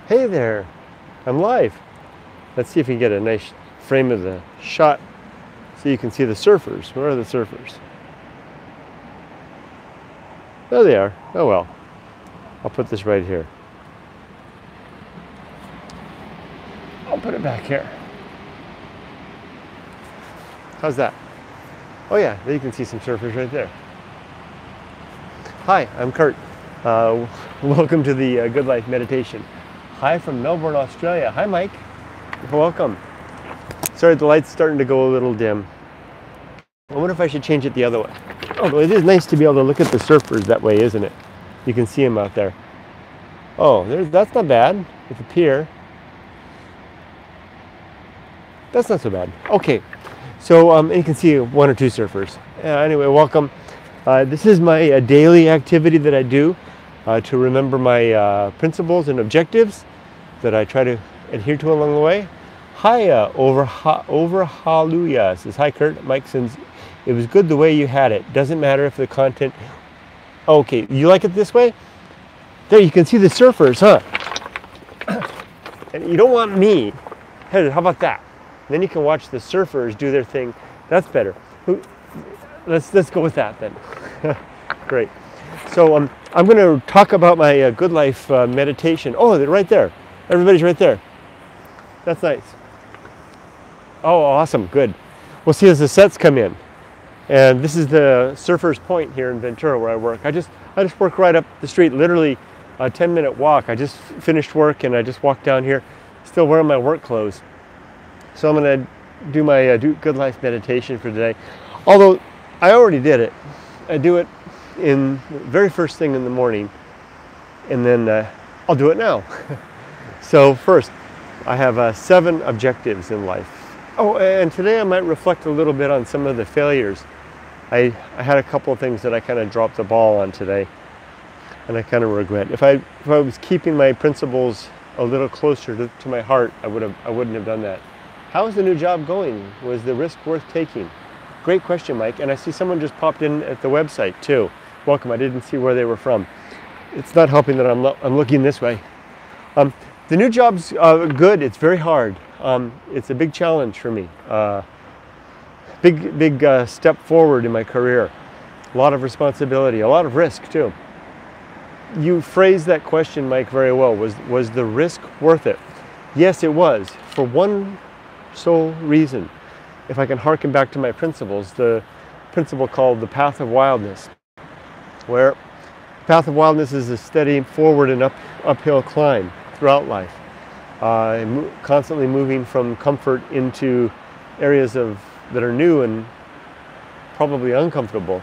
Hey there, I'm live. Let's see if we can get a nice frame of the shot so you can see the surfers. Where are the surfers? There they are. Oh well. I'll put this right here. I'll put it back here. How's that? Oh yeah, there you can see some surfers right there. Hi, I'm Kurt. Welcome to the Good Life Meditation. Hi from Melbourne, Australia. Hi, Mike. Welcome. Sorry, the light's starting to go a little dim. I wonder if I should change it the other way. Although it is nice to be able to look at the surfers that way, isn't it? You can see them out there. Oh, that's not bad. With a pier. That's not so bad. Okay, so you can see one or two surfers. Anyway, welcome. This is my daily activity that I do to remember my principles and objectives that I try to adhere to along the way. Hi, over hallelujah says, hi Kurt. Mike says, it was good the way you had it. Doesn't matter if the content. Okay, you like it this way? There, you can see the surfers, huh? And you don't want me. Hey, how about that? Then you can watch the surfers do their thing. That's better. Let's go with that then. Great. So I'm going to talk about my Good Life meditation. Oh, they're right there. Everybody's right there. That's nice. Oh, awesome. Good. We'll see as the sets come in. And this is the Surfers Point here in Ventura where I work. I just work right up the street, literally a 10-minute walk. I just finished work and I just walked down here, still wearing my work clothes. So I'm going to do my Good Life meditation for today. Although I already did it. I do it in the very first thing in the morning, and then I'll do it now. So first, I have 7 objectives in life. Oh, and today I might reflect a little bit on some of the failures. I had a couple of things that I kind of dropped the ball on today, and I kind of regret. If I was keeping my principles a little closer to my heart, I wouldn't have done that. How is the new job going? Was the risk worth taking? Great question, Mike. And I see someone just popped in at the website too. Welcome. I didn't see where they were from. It's not helping that I'm looking this way. The new job's good. It's very hard. It's a big challenge for me. Big step forward in my career. A lot of responsibility, a lot of risk too. You phrased that question, Mike, very well. Was the risk worth it? Yes, it was. For one sole reason. If I can harken back to my principles, the principle called the path of wildness, where the path of wildness is a steady forward and uphill climb throughout life, constantly moving from comfort into areas that are new and probably uncomfortable.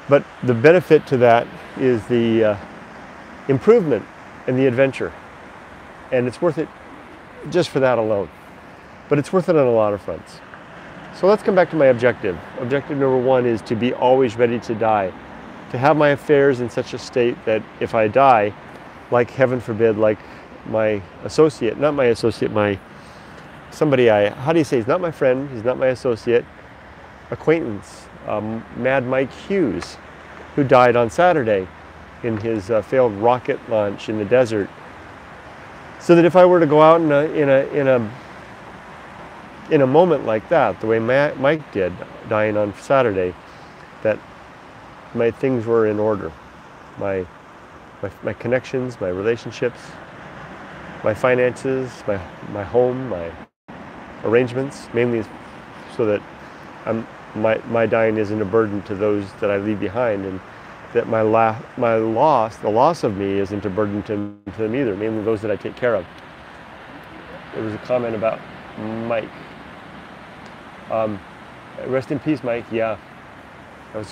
But the benefit to that is the improvement and the adventure, and it's worth it just for that alone. But it's worth it on a lot of fronts. So let's come back to my objective. Objective number 1 is to be always ready to die. To have my affairs in such a state that if I die, like heaven forbid, like my associate, not my associate, somebody how do you say, he's not my friend, he's not my associate, acquaintance, Mad Mike Hughes, who died on Saturday in his failed rocket launch in the desert. So that if I were to go out in a moment like that, the way Mike did, dying on Saturday, that my things were in order. My connections, my relationships, my finances, my home, my arrangements, mainly so that my dying isn't a burden to those that I leave behind, and that the loss of me isn't a burden to them either, mainly those that I take care of. There was a comment about Mike. Rest in peace, Mike. Yeah, I'll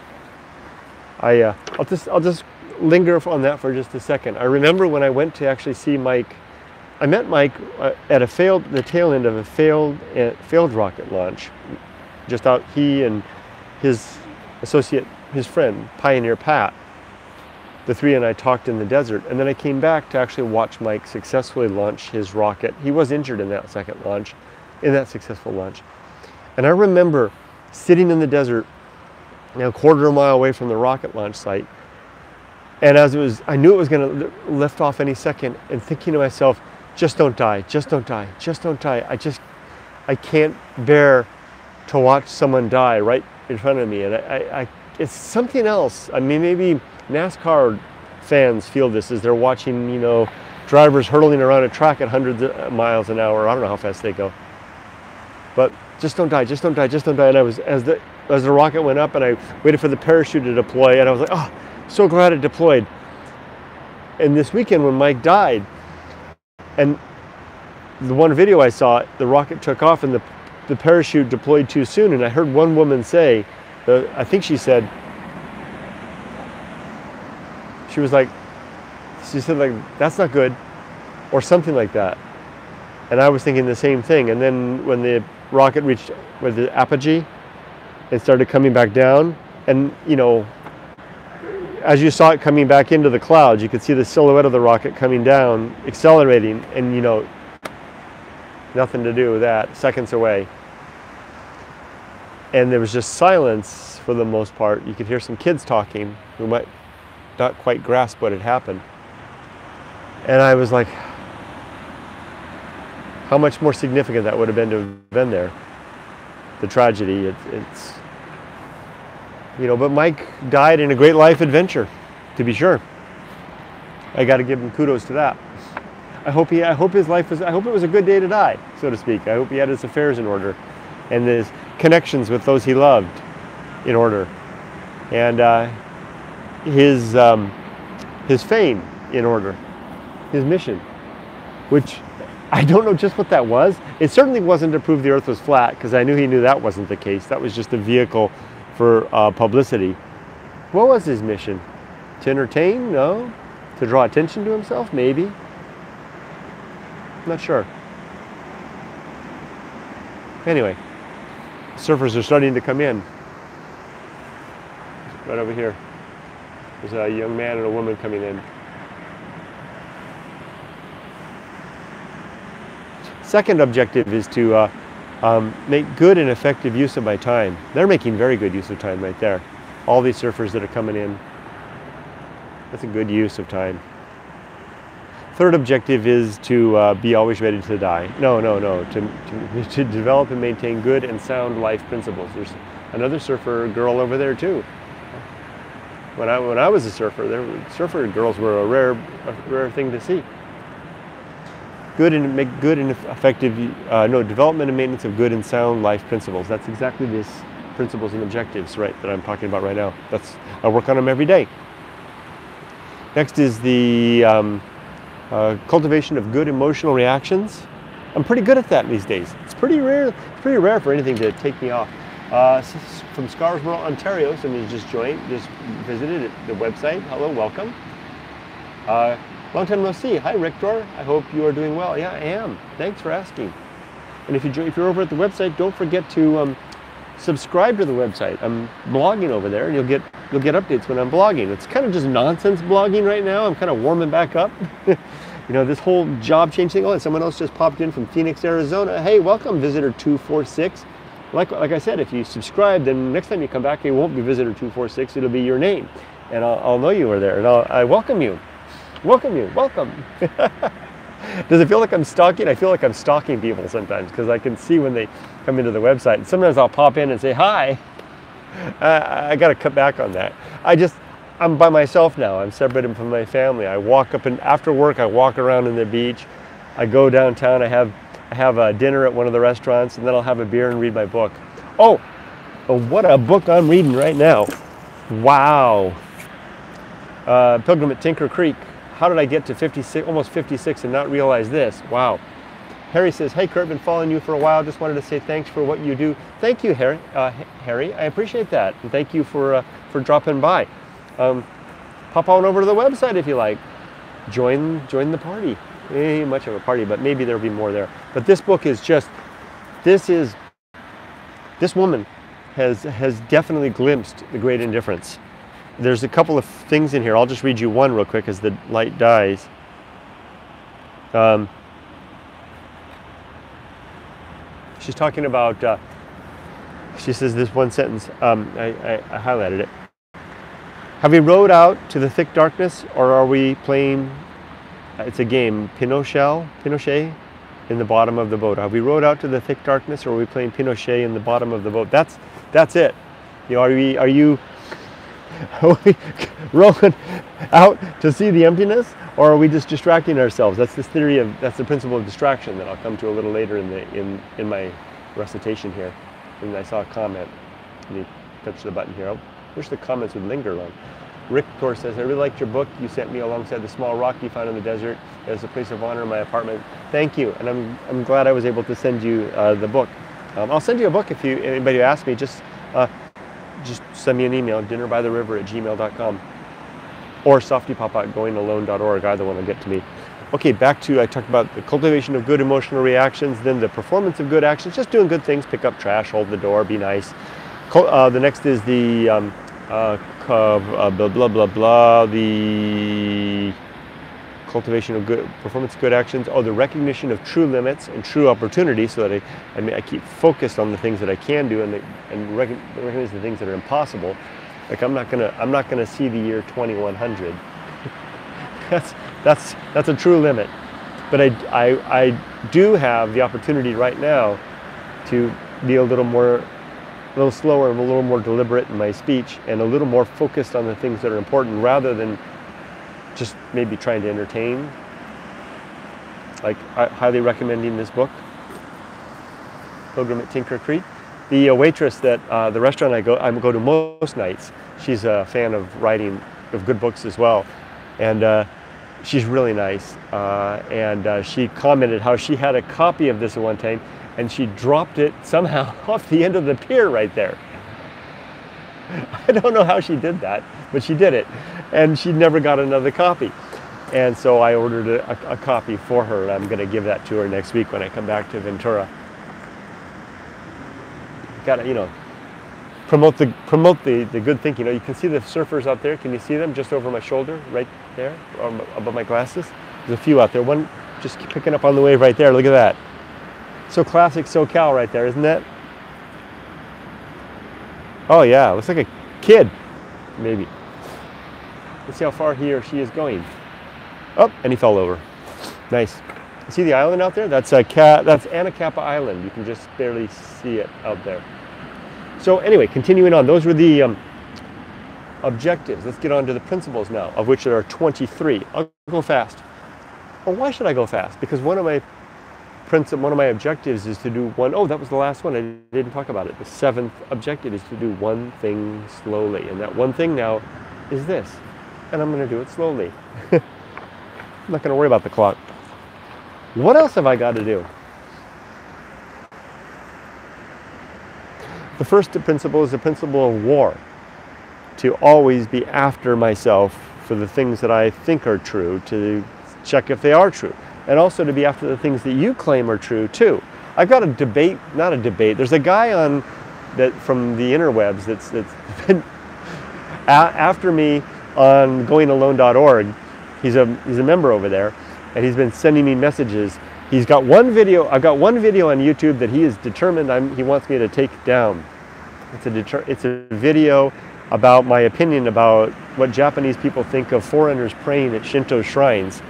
just linger on that for just a second. I remember when I went to actually see Mike. I met Mike at the tail end of a failed rocket launch. Just out, he and his associate, his friend, Pioneer Pat. The three and I talked in the desert, and then I came back to actually watch Mike successfully launch his rocket. He was injured in that successful launch. And I remember sitting in the desert, a quarter of a mile away from the rocket launch site, And as it was, I knew it was going to lift off any second, and thinking to myself, just don't die, just don't die, just don't die. I can't bear to watch someone die right in front of me. And it's something else. I mean, maybe NASCAR fans feel this as they're watching, you know, drivers hurtling around a track at hundreds of miles an hour. I don't know how fast they go. But just don't die, just don't die, just don't die. And I was, as the rocket went up and I waited for the parachute to deploy, and I was like, oh, so glad it deployed. And this weekend when Mike died, and the one video I saw, the rocket took off and the parachute deployed too soon, and I heard one woman say, I think she said, she said like, that's not good, or something like that. And I was thinking the same thing. And then when the rocket reached with the apogee, it started coming back down, and you know, as you saw it coming back into the clouds, you could see the silhouette of the rocket coming down, accelerating, and you know, nothing to do with that, seconds away. And there was just silence for the most part. You could hear some kids talking who might not quite grasp what had happened. And I was like, how much more significant that would have been to have been there. The tragedy, it's you know, but Mike died in a great life adventure, to be sure. I got to give him kudos to that. I hope his life was, I hope it was a good day to die, so to speak. I hope he had his affairs in order and his connections with those he loved in order, and his fame in order, his mission, which I don't know just what that was. It certainly wasn't to prove the earth was flat, because I knew he knew that wasn't the case. That was just a vehicle for publicity. What was his mission? To entertain? No. To draw attention to himself? Maybe. I'm not sure. Anyway, surfers are starting to come in. Right over here. There's a young man and a woman coming in. Second objective is to make good and effective use of my time. They're making very good use of time right there. All these surfers that are coming in, that's a good use of time. Third objective is to be always ready to die. No. To develop and maintain good and sound life principles. There's another surfer girl over there too. When I was a surfer, surfer girls were a rare thing to see. Development and maintenance of good and sound life principles. That's exactly this principles and objectives, right, that I'm talking about right now. I work on them every day. Next is the cultivation of good emotional reactions. I'm pretty good at that these days. It's pretty rare. It's pretty rare for anything to take me off. From Scarborough, Ontario, somebody just visited the website. Hello, welcome. Long time no see. Hi, Richter. I hope you are doing well. Yeah, I am. Thanks for asking. And if you're over at the website, don't forget to subscribe to the website. I'm blogging over there, and you'll get updates when I'm blogging. It's kind of just nonsense blogging right now. I'm kind of warming back up. You know, this whole job change thing. Oh, and someone else just popped in from Phoenix, Arizona. Hey, welcome, visitor 246. Like I said, if you subscribe, then next time you come back, it won't be visitor 246. It'll be your name, and I'll know you were there, and I welcome you. Welcome you. Welcome. Does it feel like I'm stalking? I feel like I'm stalking people sometimes, because I can see when they come into the website. And sometimes I'll pop in and say hi. I got to cut back on that. I'm by myself now. I'm separated from my family. I walk up, and after work I walk around in the beach. I go downtown. I have a dinner at one of the restaurants, and then I'll have a beer and read my book. Oh, what a book I'm reading right now. Wow. Pilgrim at Tinker Creek. How did I get to 56, almost 56, and not realize this? Wow. Harry says, hey Kurt, been following you for a while. Just wanted to say thanks for what you do. Thank you, Harry. I appreciate that. And thank you for dropping by. Pop on over to the website if you like. Join the party. Ain't much of a party, but maybe there'll be more there. But this book is this woman has definitely glimpsed the great indifference. There's a couple of things in here. I'll just read you one real quick as the light dies. She's talking about, she says this one sentence, I highlighted it. Have we rowed out to the thick darkness, or are we playing, it's a game, Pinochet in the bottom of the boat? Have we rowed out to the thick darkness, or are we playing Pinochet in the bottom of the boat? That's it. You know, are we rowing out to see the emptiness, or are we just distracting ourselves? That's that's the principle of distraction that I'll come to a little later in my recitation here. And I saw a comment. Let me touch the button here. I wish the comments would linger long. Rick, of course, says, I really liked your book you sent me alongside the small rock you found in the desert as a place of honor in my apartment. Thank you, and I'm glad I was able to send you the book. I'll send you a book if anybody asks me. Just send me an email, dinnerbytheriver@gmail.com, or softypapa@goingalone.org. Either one will get to me. Okay, back to, I talked about the cultivation of good emotional reactions, then the performance of good actions, just doing good things, pick up trash, hold the door, be nice. The next is the the cultivation of good performance, good actions. Oh, the recognition of true limits and true opportunities, so that I keep focused on the things that I can do and recognize the things that are impossible. Like I'm not gonna see the year 2100. That's a true limit. But I do have the opportunity right now to be a little slower and a little more deliberate in my speech and a little more focused on the things that are important rather than just maybe trying to entertain. Like, highly recommending this book, Pilgrim at Tinker Creek. The waitress at the restaurant I go to most nights, she's a fan of writing, of good books as well. And she's really nice. And she commented how she had a copy of this at one time, and she dropped it somehow off the end of the pier right there. I don't know how she did that, but she did it. And she never got another copy. And so I ordered a copy for her, and I'm going to give that to her next week when I come back to Ventura. Got to, promote the good thinking. You can see the surfers out there. Can you see them just over my shoulder, right there, above my glasses? There's a few out there. One just picking up on the wave right there. Look at that. So classic SoCal right there, isn't that? Oh yeah, looks like a kid, maybe. Let's see how far he or she is going. Oh, and he fell over. Nice. See the island out there? That's Anacapa Island. You can just barely see it out there. So anyway, continuing on, those were the objectives. Let's get on to the principles now, of which there are 23. I'll go fast. Well, why should I go fast? Because one of my objectives is to do one. Oh, that was the last one. I didn't talk about it. The 7th objective is to do one thing slowly. And that one thing now is this. And I'm going to do it slowly. I'm not going to worry about the clock. What else have I got to do? The first principle is the principle of war. To always be after myself for the things that I think are true, to check if they are true. And also to be after the things that you claim are true too. I've got not a debate. There's a guy from the interwebs that's been after me on goingalone.org. He's a member over there, and he's been sending me messages. He's got one video. I've got one video on YouTube that he is determined he wants me to take down. It's a video about my opinion about what Japanese people think of foreigners praying at Shinto shrines.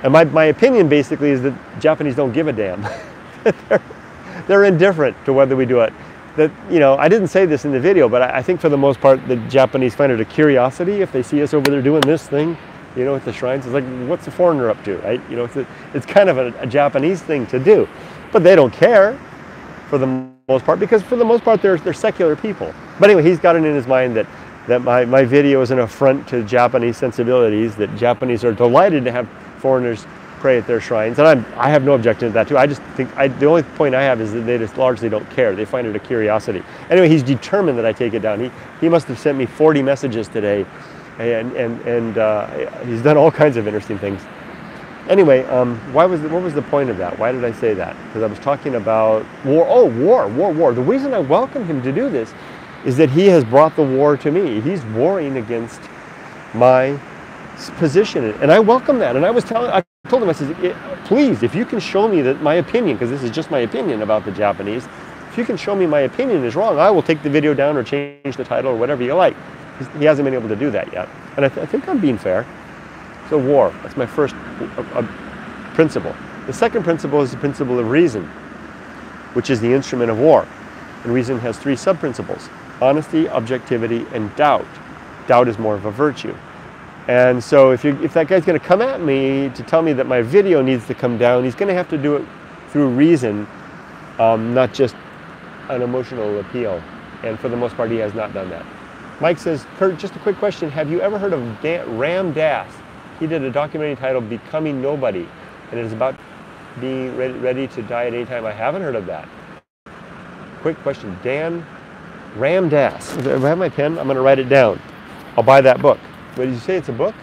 And my opinion basically is that Japanese don't give a damn. They're indifferent to whether we do it. I didn't say this in the video, but I think for the most part, the Japanese find it a curiosity if they see us over there doing this thing, at the shrines. It's like, what's the foreigner up to, right? It's kind of a Japanese thing to do. But they don't care for the most part, because for the most part, they're secular people. But anyway, he's got it in his mind that my video is an affront to Japanese sensibilities, that Japanese are delighted to have foreigners pray at their shrines, and I have no objection to that too. I just think the only point I have is that they just largely don't care. They find it a curiosity. Anyway, he's determined that I take it down. He must have sent me 40 messages today, and he's done all kinds of interesting things. Anyway, what was the point of that? Why did I say that? Because I was talking about war. Oh, war. The reason I welcome him to do this is that he has brought the war to me. He's warring against my position, and I welcome that. And I told him, I said, please, if you can show me that my opinion, because this is just my opinion about the Japanese, if you can show me my opinion is wrong, I will take the video down or change the title or whatever you like. He hasn't been able to do that yet. And I think I'm being fair. So war, that's my first principle. The second principle is the principle of reason, which is the instrument of war. And reason has three sub-principles: honesty, objectivity, and doubt. Doubt is more of a virtue. And so if that guy's going to come at me to tell me that my video needs to come down, he's going to have to do it through reason, not just an emotional appeal. And for the most part, he has not done that. Mike says, Kurt, just a quick question. Have you ever heard of Ram Dass? He did a documentary titled Becoming Nobody, and it is about being ready to die at any time. I haven't heard of that. Quick question. Ram Dass. If I have my pen, I'm going to write it down. I'll buy that book. What did you say? It's a book?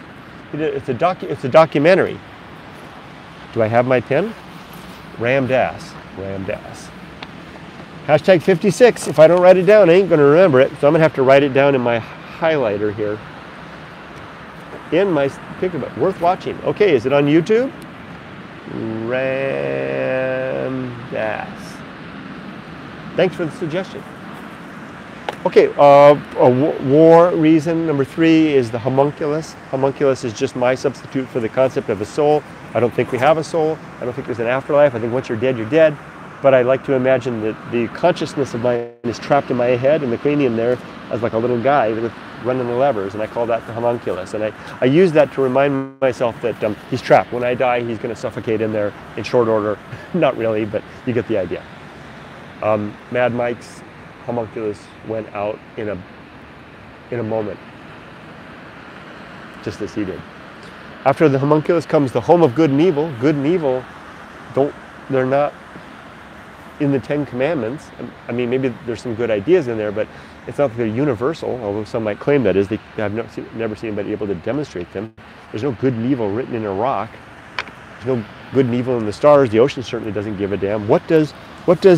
It's a documentary. Do I have my pen? Ram Dass. Ram Dass. Hashtag 56. If I don't write it down, I ain't going to remember it. So I'm going to have to write it down in my highlighter here. In my picture book. Worth watching. Okay, is it on YouTube? Ram Dass. Thanks for the suggestion. Okay, war reason number 3 is the homunculus. Homunculus is just my substitute for the concept of a soul. I don't think we have a soul. I don't think there's an afterlife. I think once you're dead, you're dead. But I like to imagine that the consciousness of mine is trapped in my head, and the cranium there as like a little guy with running the levers, and I call that the homunculus. And I use that to remind myself that he's trapped. When I die, he's going to suffocate in there in short order. Not really, but you get the idea. Mad Mike's homunculus went out in a moment, just as he did. After the homunculus comes the home of good and evil. Good and evil, they're not in the 10 Commandments. I mean, maybe there's some good ideas in there, but it's not that they're universal, although some might claim that is. I've never seen anybody able to demonstrate them. There's no good and evil written in a rock. There's no good and evil in the stars. The ocean certainly doesn't give a damn. What does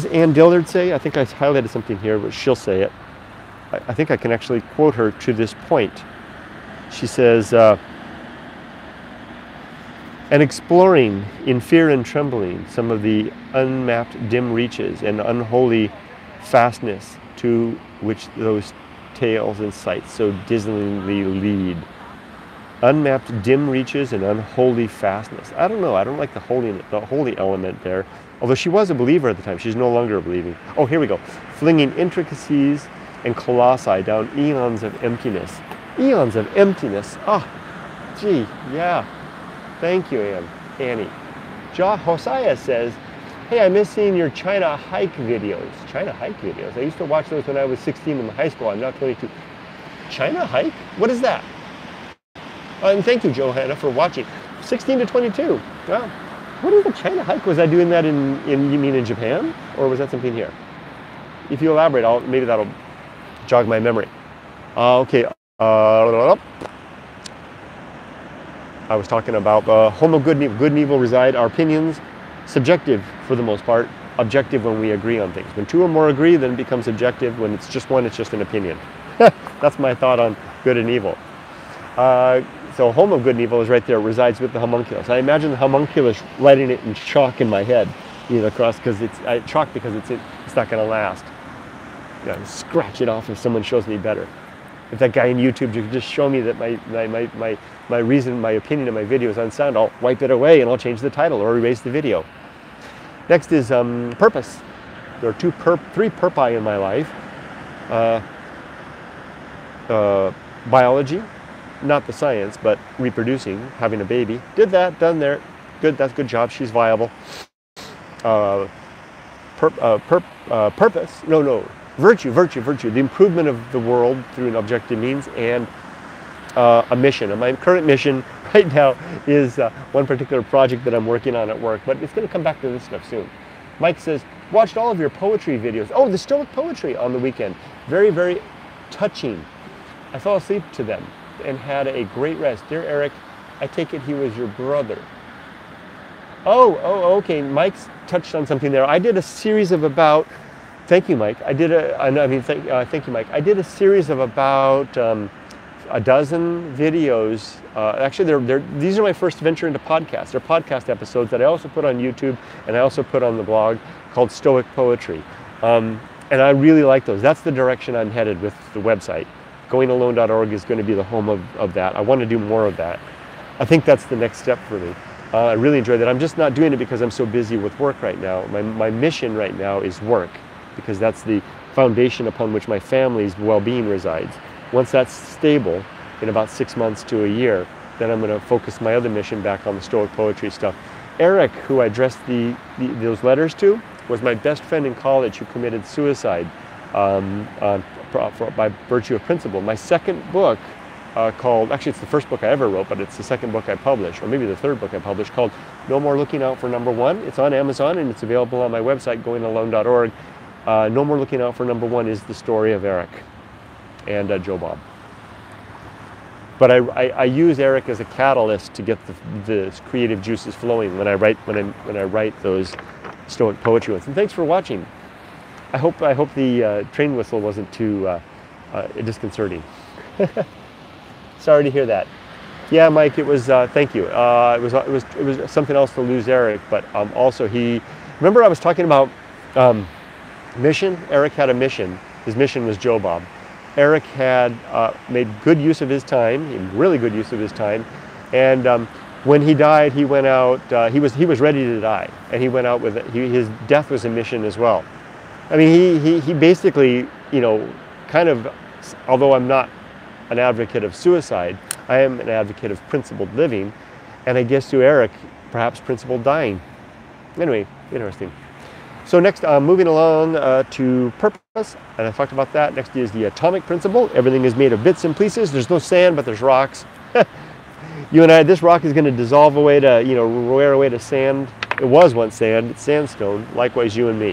Ann Dillard say? I think I highlighted something here, but she'll say it. I think I can actually quote her to this point. She says, and exploring in fear and trembling some of the unmapped dim reaches and unholy fastness to which those tales and sights so dismally lead. Unmapped dim reaches and unholy fastness. I don't know. I don't like the holy element there. Although she was a believer at the time. She's no longer believing. Oh, here we go. Flinging intricacies and colossi down eons of emptiness. Eons of emptiness. Ah, gee, yeah. Thank you, Annie. Hosea says, hey, I miss seeing your China hike videos. China hike videos? I used to watch those when I was 16 in high school. I'm now 22. China hike? What is that? And thank you, Johanna, for watching. 16 to 22. Wow. What is the China hike? Was I doing that you mean in Japan? Or was that something here? If you elaborate, maybe that'll jog my memory. Okay. I was talking about home of good and evil. Good and evil reside. Our opinions, subjective for the most part, objective when we agree on things. When two or more agree, then it becomes subjective. When it's just one, it's just an opinion. That's my thought on good and evil. So home of good and evil is right there, resides with the homunculus. I imagine the homunculus writing it in chalk in my head, across, because it's chalk because it's not going to last. Scratch it off if someone shows me better. If that guy on YouTube could just show me that my reason, my opinion of my video is unsound, I'll wipe it away and I'll change the title or erase the video. Next is purpose. There are three purpose in my life. Biology, not the science, but reproducing, having a baby. Did that, done there. Good, that's a good job. She's viable. Purpose, virtue. The improvement of the world through an objective means, and a mission. And my current mission right now is one particular project that I'm working on at work, but it's going to come back to this stuff soon. Mike says, watched all of your poetry videos. Oh, the Stoic poetry on the weekend. Very, very touching. I fell asleep to them and had a great rest. Dear Eric, I take it he was your brother. Oh, okay. Mike's touched on something there. I did a series of about, thank you, Mike. Thank you, Mike. I did a series of about a dozen videos. Actually, these are my first venture into podcasts. They're podcast episodes that I also put on YouTube and I also put on the blog called Stoic Poetry. And I really like those. That's the direction I'm headed with the website. goingalone.org is going to be the home of that. I want to do more of that. I think that's the next step for me. I really enjoy that. I'm just not doing it because I'm so busy with work right now. My mission right now is work, because that's the foundation upon which my family's well-being resides. Once that's stable, in about 6 months to a year, then I'm going to focus my other mission back on the Stoic poetry stuff. Eric, who I addressed those letters to, was my best friend in college who committed suicide by virtue of principle. My second book, called, actually it's the first book I ever wrote, but it's the second book I published, or maybe the third book I published, called No More Looking Out for Number One. It's on Amazon and it's available on my website, goingalone.org. No More Looking Out for Number One is the story of Eric and Joe Bob. But I use Eric as a catalyst to get the creative juices flowing when I write those Stoic poetry ones. And thanks for watching. I hope the train whistle wasn't too disconcerting. Sorry to hear that. Yeah, Mike, it was. Thank you. It was something else to lose Eric, but also remember I was talking about mission. Eric had a mission. His mission was Joe Bob. Eric had made good use of his time, really good use of his time, and when he died, he went out. He was ready to die, and he went out with it. His death was a mission as well. I mean, he basically, kind of, although I'm not an advocate of suicide, I am an advocate of principled living, and I guess to Eric, perhaps principled dying. Anyway, interesting. So next, moving along to purpose, and I talked about that. Next is the atomic principle. Everything is made of bits and pieces. There's no sand, but there's rocks. You and I, this rock is going to dissolve away to, wear away to sand. It was once sand, it's sandstone. Likewise, you and me.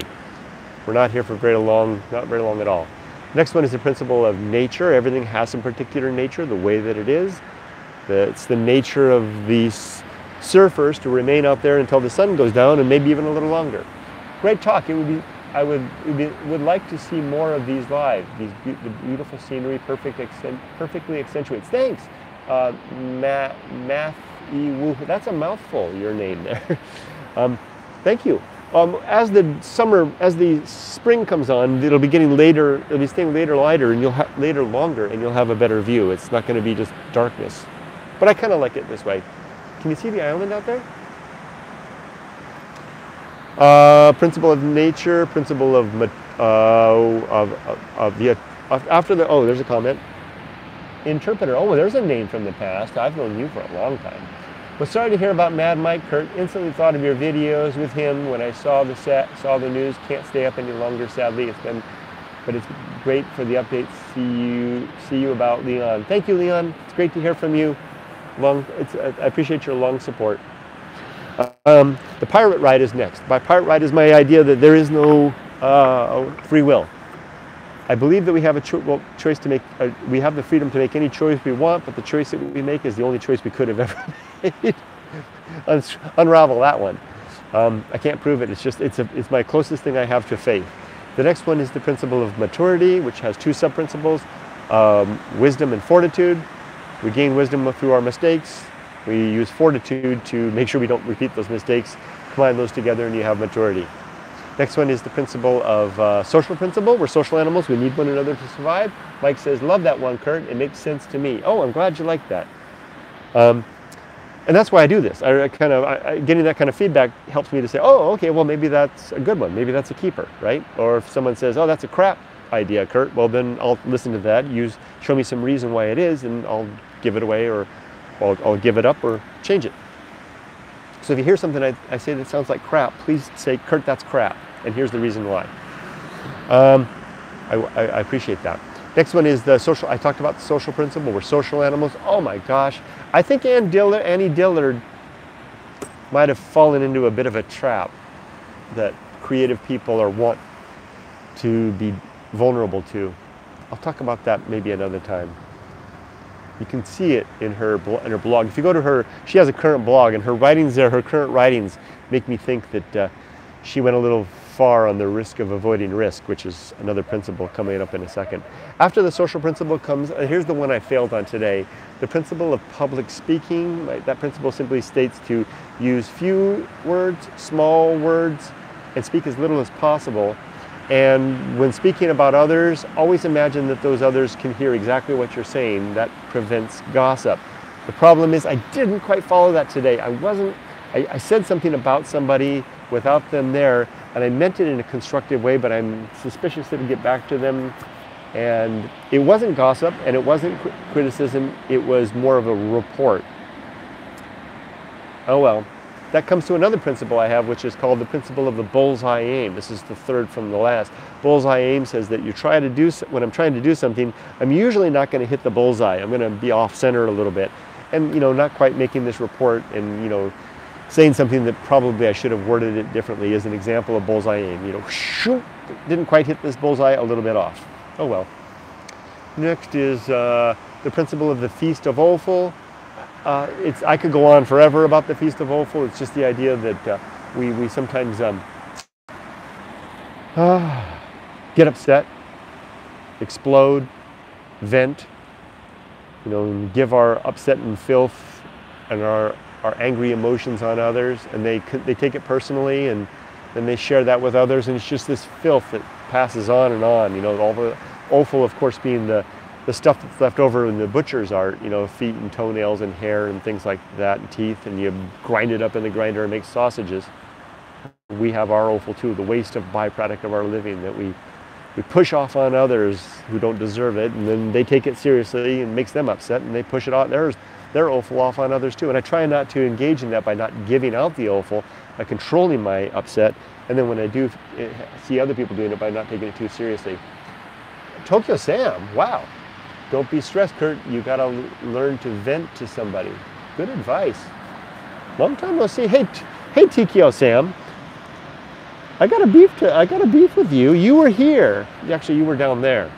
We're not here for not very long at all. Next one is the principle of nature. Everything has some particular nature, the way that it is. It's the nature of these surfers to remain out there until the sun goes down, and maybe even a little longer. Great talk. I would like to see more of these live. The beautiful scenery, perfectly accentuates. Thanks, that's a mouthful, your name there. Thank you. As the spring comes on, it'll be getting later. It'll be staying lighter, and longer, and you'll have a better view. It's not going to be just darkness. But I kind of like it this way. Can you see the island out there? Principle of nature, principle of there's a comment. Interpreter. Oh, there's a name from the past. I've known you for a long time. Was sorry to hear about Mad Mike. Kurt, instantly thought of your videos with him when I saw the news. Can't stay up any longer, sadly. But it's great for the updates. See you about Leon. Thank you, Leon. It's great to hear from you. I appreciate your long support. The pirate ride is next. By pirate ride is my idea that there is no free will. I believe that we have a choice to make. We have the freedom to make any choice we want, but the choice that we make is the only choice we could have ever made. Unravel that one. I can't prove it. It's my closest thing I have to faith. The next one is the principle of maturity, which has two sub-principles: wisdom and fortitude. We gain wisdom through our mistakes. We use fortitude to make sure we don't repeat those mistakes. Combine those together and you have maturity. Next one is the principle of social principle. We're social animals. We need one another to survive. Mike says, love that one, Kurt. It makes sense to me. Oh, I'm glad you like that. And that's why I do this. Getting that kind of feedback helps me to say, oh, okay, well, maybe that's a good one. Maybe that's a keeper, right? Or if someone says, oh, that's a crap idea, Kurt, well, then I'll listen to that. Show me some reason why it is, and I'll give it away, or I'll give it up or change it. So if you hear something I say that sounds like crap, please say, Kurt, that's crap, and here's the reason why. I appreciate that. Next one is the social. I talked about the social principle. We're social animals. Oh my gosh. I think Annie Dillard might have fallen into a bit of a trap that creative people want to be vulnerable to. I'll talk about that maybe another time. You can see it in her blog. If you go to her, she has a current blog, and her writings there, her current writings, make me think that she went a little far on the risk of avoiding risk, which is another principle coming up in a second. After the social principle comes, here's the one I failed on today, the principle of public speaking. That principle simply states to use few words, small words, and speak as little as possible. And when speaking about others, always imagine that those others can hear exactly what you're saying. That prevents gossip. The problem is I didn't quite follow that today. I said something about somebody without them there, and I meant it in a constructive way, but I'm suspicious that it'll get back to them. And it wasn't gossip, and it wasn't criticism. It was more of a report. Oh well. That comes to another principle I have, which is called the principle of the bullseye aim. This is the third from the last. Bullseye aim says that when I'm trying to do something, I'm usually not going to hit the bullseye. I'm going to be off center a little bit, and not quite making this report and saying something that probably I should have worded it differently is an example of bullseye aim. Shoot, didn't quite hit this bullseye, a little bit off. Oh well. Next is the principle of the Feast of Offal. I could go on forever about the Feast of Offal. It's just the idea that we sometimes get upset, explode, vent, give our upset and filth and our angry emotions on others, and they take it personally, and then they share that with others, and it's just this filth that passes on and on. All the offal, of course, being the stuff that's left over in the butcher's art, feet and toenails and hair and things like that, and teeth, and you grind it up in the grinder and make sausages. We have our offal too, the waste of byproduct of our living that we push off on others who don't deserve it, and then they take it seriously and makes them upset, and they push it out their offal off on others too. And I try not to engage in that by not giving out the offal, by controlling my upset, and then when I do see other people doing it, by not taking it too seriously. Tokyo Sam, wow. Don't be stressed, Kurt. You gotta learn to vent to somebody. Good advice. Long time no see. Hey, Tokyo Sam. I got a beef with you. You were here. Actually, you were down there,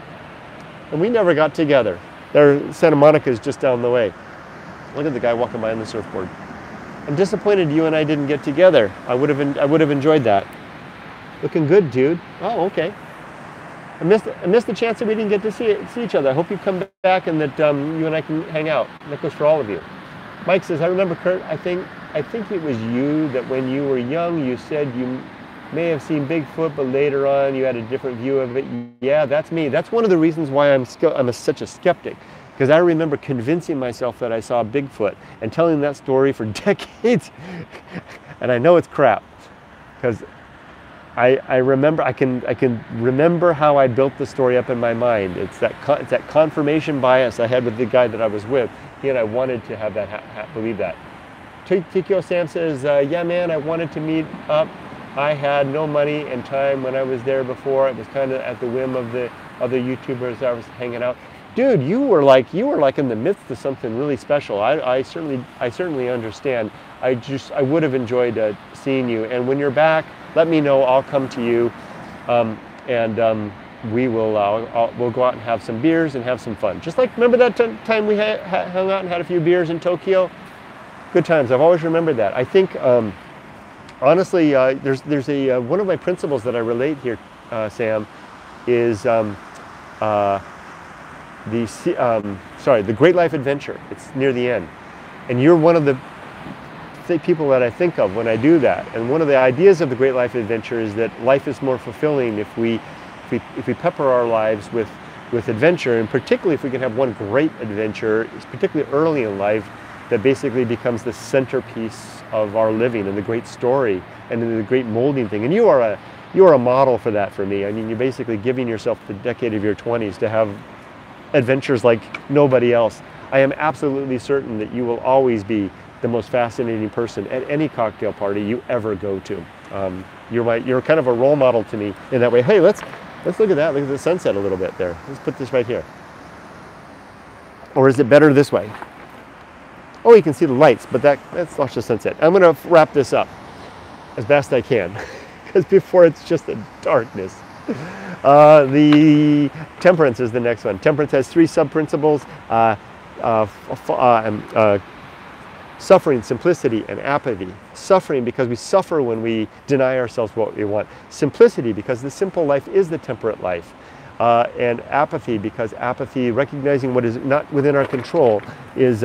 and we never got together. Santa Monica is just down the way. Look at the guy walking by on the surfboard. I'm disappointed you and I didn't get together. I would have enjoyed that. Looking good, dude. Oh, okay. I missed the chance that we didn't get to see each other. I hope you come back and that you and I can hang out. That goes for all of you. Mike says, I remember, Kurt, I think it was you that when you were young, you said you may have seen Bigfoot, but later on you had a different view of it. Yeah, that's me. That's one of the reasons why I'm such a skeptic, because I remember convincing myself that I saw Bigfoot and telling that story for decades. And I know it's crap, because I remember, I can remember how I built the story up in my mind. It's that confirmation bias I had with the guy that I was with. He and I wanted to have that, believe that. Tikyo Sam says, yeah man, I wanted to meet up. I had no money and time when I was there before. It was kind of at the whim of the other YouTubers I was hanging out. Dude, you were like in the midst of something really special. I certainly understand. I would have enjoyed seeing you. And when you're back, let me know. I'll come to you, we will we'll go out and have some beers and have some fun. Just like, remember that time we hung out and had a few beers in Tokyo? Good times. I've always remembered that. I think honestly, there's one of my principles that I relate here, Sam, is the Great Life Adventure. It's near the end, and you're one of the people that I think of when I do that. And one of the ideas of the Great Life Adventure is that life is more fulfilling if we pepper our lives with adventure, and particularly if we can have one great adventure, particularly early in life, that basically becomes the centerpiece of our living and the great story and the great molding thing. And you are a model for that for me. I mean, you're basically giving yourself the decade of your 20s to have adventures like nobody else. I am absolutely certain that you will always be the most fascinating person at any cocktail party you ever go to. You're kind of a role model to me in that way. Hey, let's look at that. Look at the sunset a little bit there. Let's put this right here. Or is it better this way? Oh, you can see the lights, but let's watch the sunset. I'm going to wrap this up as best I can, because before it's just a darkness. The temperance is the next one. Temperance has 3 sub-principles: suffering, simplicity, and apathy. Suffering because we suffer when we deny ourselves what we want. Simplicity because the simple life is the temperate life. And apathy because apathy, recognizing what is not within our control, is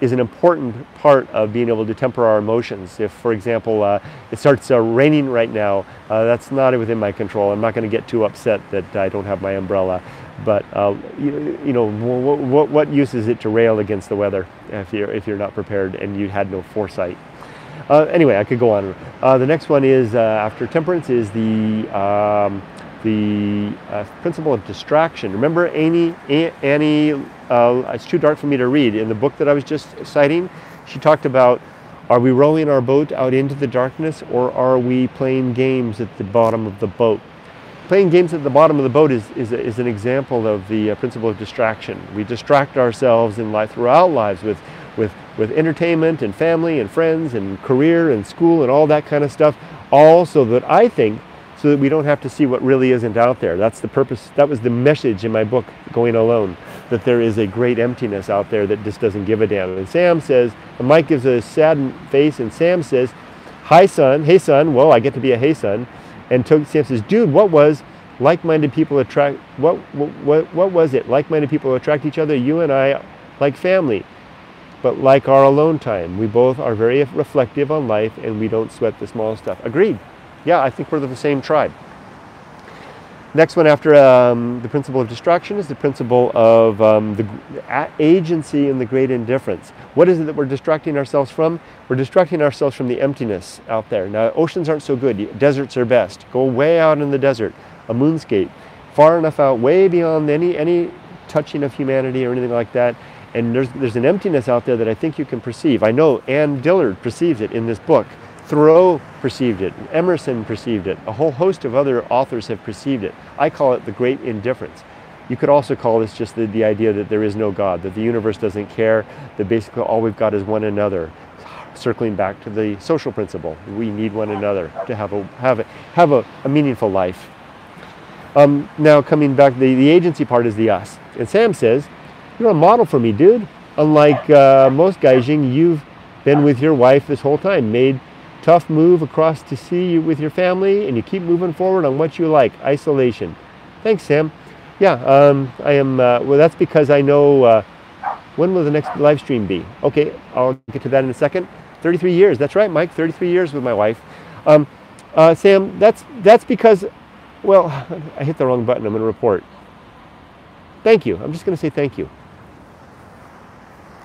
is an important part of being able to temper our emotions. If, for example, it starts raining right now, that's not within my control. I'm not going to get too upset that I don't have my umbrella. But you know, what use is it to rail against the weather if you're not prepared and you had no foresight? Anyway, I could go on. The next one is after temperance is the principle of distraction. Remember Annie, it's too dark for me to read. In the book that I was just citing, she talked about, are we rowing our boat out into the darkness, or are we playing games at the bottom of the boat? Playing games at the bottom of the boat is an example of the principle of distraction. We distract ourselves in life, throughout lives, with entertainment and family and friends and career and school and all that kind of stuff, all so that I think, so that we don't have to see what really isn't out there. That's the purpose. That was the message in my book, Going Alone, that there is a great emptiness out there that just doesn't give a damn. And Sam says, and Mike gives a sad face, and Sam says, hi son, hey son, well, I get to be a hey son. And Sam says, dude, what was like-minded people attract, what was it? Like-minded people attract each other, you and I, like family, but like our alone time. We both are very reflective on life, and we don't sweat the small stuff. Agreed. Yeah, I think we're the same tribe. Next one after the principle of distraction is the principle of the agency and the great indifference. What is it that we're distracting ourselves from? We're distracting ourselves from the emptiness out there. Now, oceans aren't so good. Deserts are best. Go way out in the desert, a moonscape, far enough out, way beyond any touching of humanity or anything like that. And there's an emptiness out there that I think you can perceive. I know Anne Dillard perceives it in this book. Thoreau perceived it, Emerson perceived it, a whole host of other authors have perceived it. I call it the great indifference. You could also call this just the idea that there is no God, that the universe doesn't care, that basically all we've got is one another. Circling back to the social principle, we need one another to have a meaningful life. Now coming back, the agency part is the us. And Sam says, you're a model for me, dude. Unlike most guys, you've been with your wife this whole time, made tough move across to see you with your family, and you keep moving forward on what you like, isolation. Thanks, Sam. Yeah, I am, well, that's because I know, when will the next live stream be? Okay, I'll get to that in a second. 33 years, that's right, Mike, 33 years with my wife. Sam, that's because, well, I hit the wrong button, I'm gonna report. Thank you, I'm just gonna say thank you.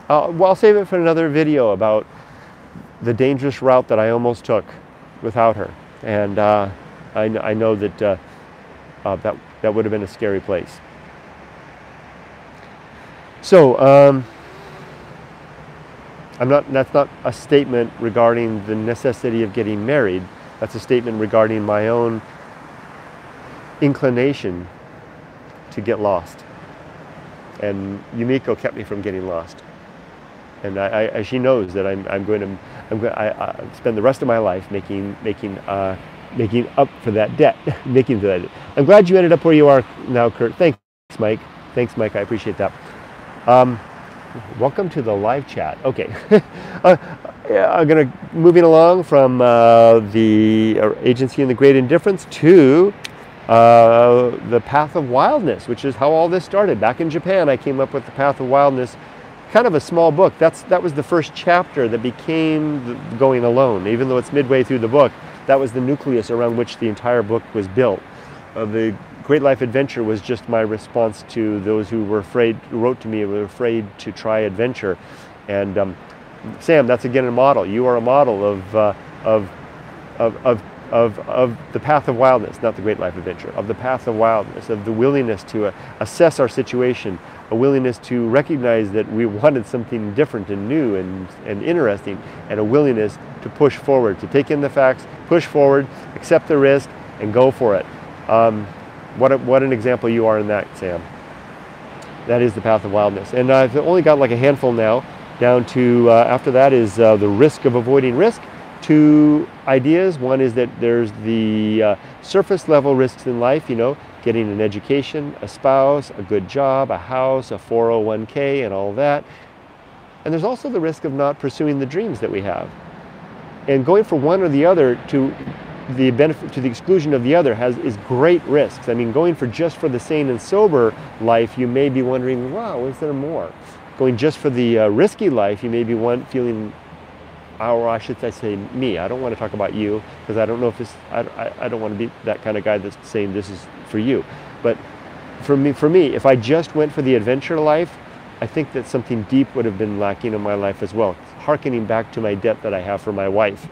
Well, I'll save it for another video about the dangerous route that I almost took without her, and I know that that would have been a scary place. So that's not a statement regarding the necessity of getting married. That's a statement regarding my own inclination to get lost, and Yumiko kept me from getting lost. And she knows that I'm going to spend the rest of my life making up for that debt. I'm glad you ended up where you are now, Kurt. Thanks, Mike. Thanks, Mike. I appreciate that. Welcome to the live chat. Okay, I'm gonna moving along from the agency and the great indifference to the path of wildness, which is how all this started. Back in Japan, I came up with the path of wildness. Kind of a small book. That was the first chapter that became Going Alone. Even though it's midway through the book, that was the nucleus around which the entire book was built. The Great Life Adventure was just my response to those who were afraid, who wrote to me and were afraid to try adventure. And Sam, that's again a model. You are a model of the path of wildness, not the Great Life Adventure, of the path of wildness, of the willingness to assess our situation, a willingness to recognize that we wanted something different and new and interesting, and a willingness to push forward, to take in the facts, push forward, accept the risk, and go for it. What an example you are in that, Sam. That is the path of wildness. And I've only got like a handful now, down to, after that is the risk of avoiding risk. Two ideas. One is that there's the surface level risks in life, you know, getting an education, a spouse, a good job, a house, a 401k, and all that. And there's also the risk of not pursuing the dreams that we have. And going for one or the other to the benefit, to the exclusion of the other, is great risks. I mean, going for just for the sane and sober life, you may be wondering, wow, is there more? going just for the risky life, you may be feeling, or I should say me. I don't want to talk about you because I don't know if this. I don't want to be that kind of guy that's saying this is for you. But for me, if I just went for the adventure life, I think that something deep would have been lacking in my life as well, hearkening back to my debt that I have for my wife.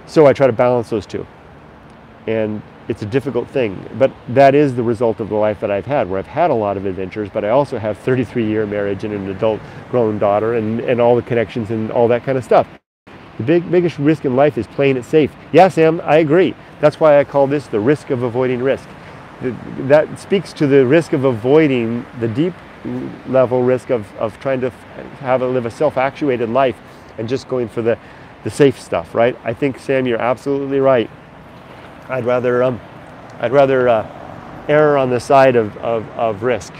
So I try to balance those two, and it's a difficult thing, but that is the result of the life that I've had, where I've had a lot of adventures, but I also have 33-year marriage and an adult grown daughter and all the connections and all that kind of stuff. The biggest risk in life is playing it safe. Yeah, Sam, I agree. That's why I call this the risk of avoiding risk. That speaks to the risk of avoiding the deep level risk of trying to live a self-actuated life and just going for the safe stuff, right? I think, Sam, you're absolutely right. I'd rather err on the side of risk.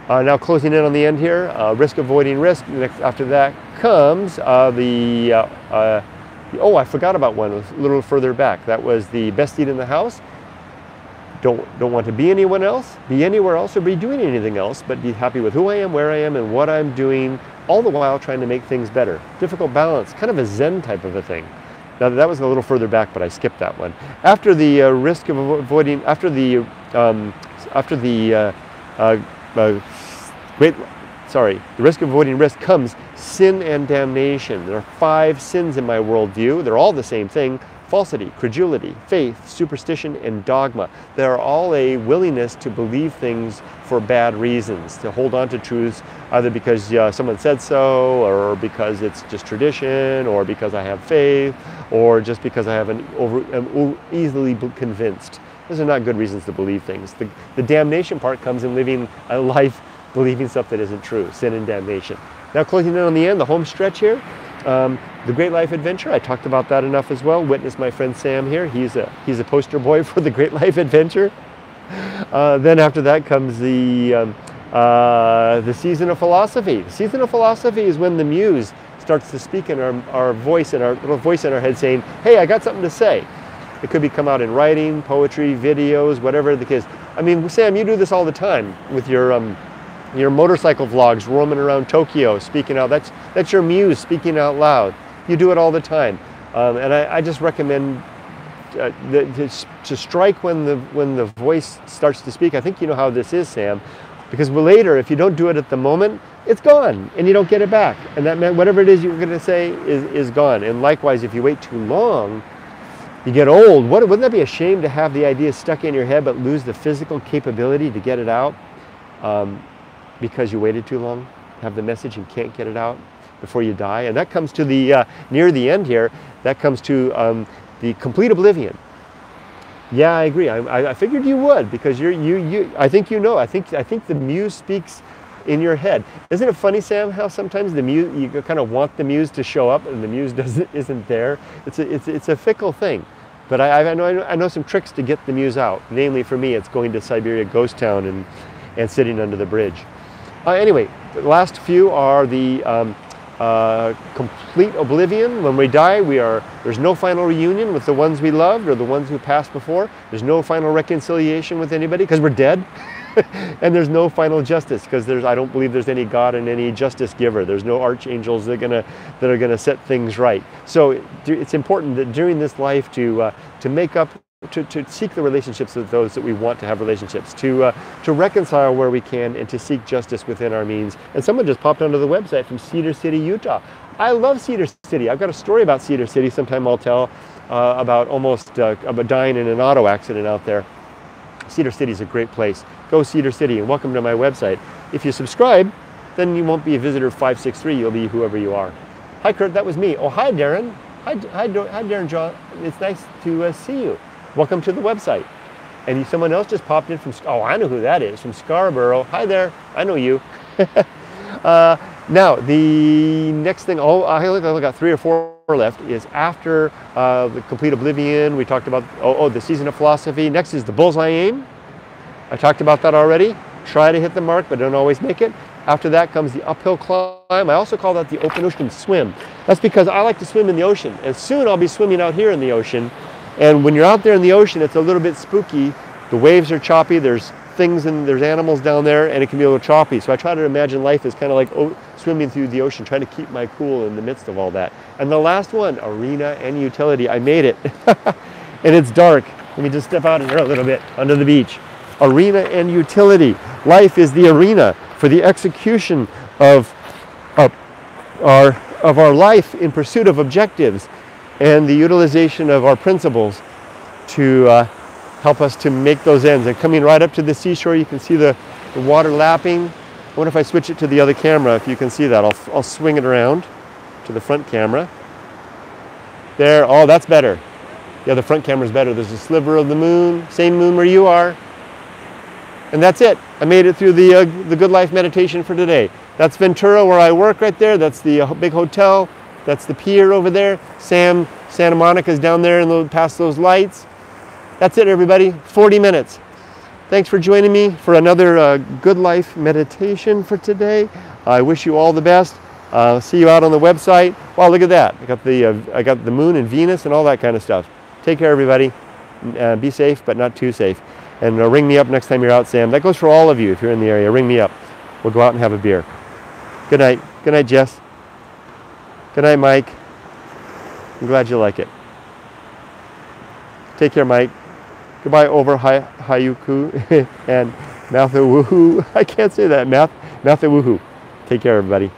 Now closing in on the end here, risk avoiding risk. Next, after that comes oh, I forgot about one a little further back. That was the best seat in the house. Don't want to be anyone else, be anywhere else, or be doing anything else, but be happy with who I am, where I am, and what I'm doing, all the while trying to make things better. Difficult balance, kind of a Zen type of a thing. Now that was a little further back, but I skipped that one. After the risk of avoiding, the risk of avoiding risk comes sin and damnation. There are 5 sins in my worldview. They're all the same thing: falsity, credulity, faith, superstition, and dogma. They are all a willingness to believe things for bad reasons, to hold on to truths either because someone said so, or because it's just tradition, or because I have faith, or just because I have am easily convinced. Those are not good reasons to believe things. The damnation part comes in living a life believing stuff that isn't true, sin and damnation. Now closing in on the end, the home stretch here. The Great Life Adventure, I talked about that enough as well. Witness my friend Sam here. He's a poster boy for the Great Life Adventure. Then after that comes the season of philosophy. The season of philosophy is when the muse starts to speak in our voice, in our little voice in our head, saying, "Hey, I got something to say." It could come out in writing, poetry, videos, whatever the case. I mean, Sam, you do this all the time with your motorcycle vlogs, roaming around Tokyo, speaking out. That's your muse speaking out loud. You do it all the time, and I just recommend to strike when the voice starts to speak. I think you know how this is, Sam, because later, if you don't do it at the moment, it's gone, and you don't get it back. And that meant whatever it is you were going to say is gone. And likewise, if you wait too long, you get old. Wouldn't that be a shame to have the idea stuck in your head but lose the physical capability to get it out? Because you waited too long, have the message and can't get it out before you die. And that comes to the near the end here. That comes to the complete oblivion. Yeah, I agree. I figured you would, because I think you know. I think the muse speaks in your head. Isn't it funny, Sam, how sometimes the muse, you kind of want the muse to show up and the muse isn't there? It's a fickle thing. But I know some tricks to get the muse out. Namely, for me, it's going to Siberia Ghost Town and sitting under the bridge. Anyway, the last few are the complete oblivion. When we die, there's no final reunion with the ones we loved or the ones who passed before. There's no final reconciliation with anybody because we're dead. And there's no final justice because I don't believe there's any God and any justice giver. There's no archangels that are gonna set things right. So it's important that during this life to make up, to seek the relationships with those that we want to have relationships, to reconcile where we can, and to seek justice within our means. And someone just popped onto the website from Cedar City, Utah. I love Cedar City. I've got a story about Cedar City sometime I'll tell about about dying in an auto accident out there. Cedar City is a great place. Go Cedar City, and welcome to my website. If you subscribe, then you won't be a visitor 563, you'll be whoever you are. Hi Kurt, that was me. Oh, hi Darren. Hi Darren John. It's nice to see you. Welcome to the website. And someone else just popped in from, oh, I know who that is, from Scarborough. Hi there, I know you. Now, the next thing, I got 3 or 4 left, is after the complete oblivion. We talked about, the season of philosophy. Next is the bullseye aim. I talked about that already. Try to hit the mark, but don't always make it. After that comes the uphill climb. I also call that the open ocean swim. That's because I like to swim in the ocean, and soon I'll be swimming out here in the ocean. And when you're out there in the ocean, it's a little bit spooky. The waves are choppy. There's things and there's animals down there, and it can be a little choppy. So I try to imagine life as kind of like swimming through the ocean, trying to keep my cool in the midst of all that. And the last one, arena and utility. I made it. And it's dark. Let me just step out here a little bit under the beach. Arena and utility. Life is the arena for the execution of our life in pursuit of objectives and the utilization of our principles to help us to make those ends. And coming right up to the seashore, you can see the water lapping. I wonder if I switch it to the other camera, if you can see that. I'll swing it around to the front camera. There, oh, that's better. Yeah, the front camera's better. There's a sliver of the moon, same moon where you are. And that's it. I made it through the Good Life meditation for today. That's Ventura, where I work right there. That's the big hotel. That's the pier over there. Santa Monica's down there and past those lights. That's it, everybody. 40 minutes. Thanks for joining me for another Good Life meditation for today. I wish you all the best. See you out on the website. Wow, look at that. I got the moon and Venus and all that kind of stuff. Take care, everybody. Be safe, but not too safe. And ring me up next time you're out, Sam. That goes for all of you if you're in the area. Ring me up. We'll go out and have a beer. Good night. Good night, Jess. Good night, Mike. I'm glad you like it. Take care, Mike. Goodbye, over Hayuku and Matha Woohoo. I can't say that. Matha Woohoo. Take care, everybody.